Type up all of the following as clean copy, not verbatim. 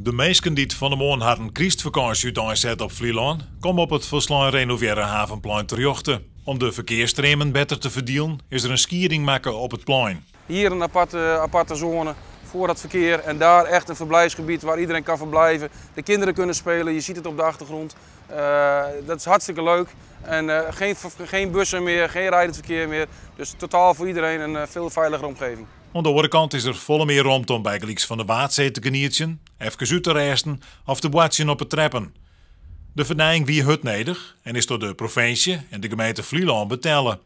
De meesten die het van de morgen hadden Christvakantie uitgezet op Vlieland, komen op het verslaan renoveerde havenplein terecht. Om de verkeersstromen beter te verdelen, is er een skiering maken op het plein. Hier een aparte zone voor het verkeer en daar echt een verblijfsgebied waar iedereen kan verblijven. De kinderen kunnen spelen, je ziet het op de achtergrond. Dat is hartstikke leuk. En geen bussen meer, geen rijdend verkeer meer. Dus totaal voor iedereen een veel veiligere omgeving. Aan de andere kant is er volle meer ruimte om bij gelijks van de Waadzee te genieten, even uit te resten of te boetsen op het treppen. De vernijing wie het nodig en is door de provincie en de gemeente Vlieland betalen.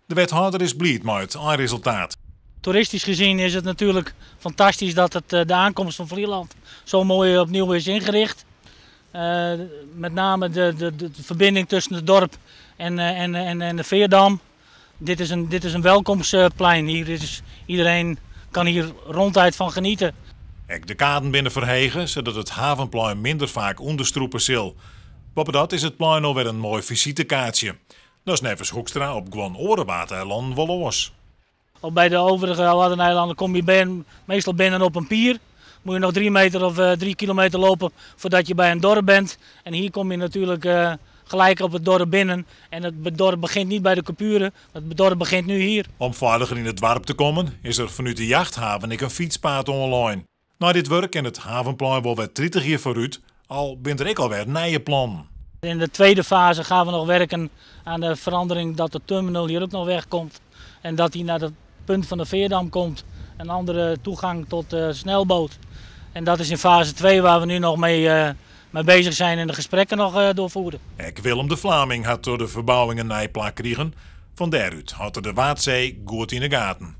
De wethouder is blij met het eindresultaat. Toeristisch gezien is het natuurlijk fantastisch dat de aankomst van Vlieland zo mooi opnieuw is ingericht. Met name de verbinding tussen het dorp en de Veerdam. Dit is een welkomstplein. Iedereen kan hier ronduit van genieten. Ook de kaden binnen verhegen, zodat het havenplein minder vaak onderstroepen zal. Boven dat is het plein alweer een mooi visitekaartje. Dat is nevens Hoekstra op gewoon Orenwaard-eiland wel los. Bij de overige Waddeneilanden kom je meestal binnen op een pier. Moet je nog 3 meter of 3 kilometer lopen voordat je bij een dorp bent. En hier kom je natuurlijk gelijk op het dorp binnen. En het dorp begint niet bij de Kupuren, het dorp begint nu hier. Om veiliger in het dorp te komen is er vanuit de jachthaven een fietspad online. Na dit werk en het havenplein wel weer 30 jaar vooruit, al bent er alweer nieuwe plan. In de tweede fase gaan we nog werken aan de verandering dat de terminal hier ook nog wegkomt. En dat hij naar het punt van de Veerdam komt. Een andere toegang tot de snelboot. En dat is in fase 2 waar we nu nog mee bezig zijn en de gesprekken nog doorvoeren. Ook Willem de Vlaming had door de verbouwing een nijplaat gekregen. Van daaruit had er de Waadzee goed in de gaten.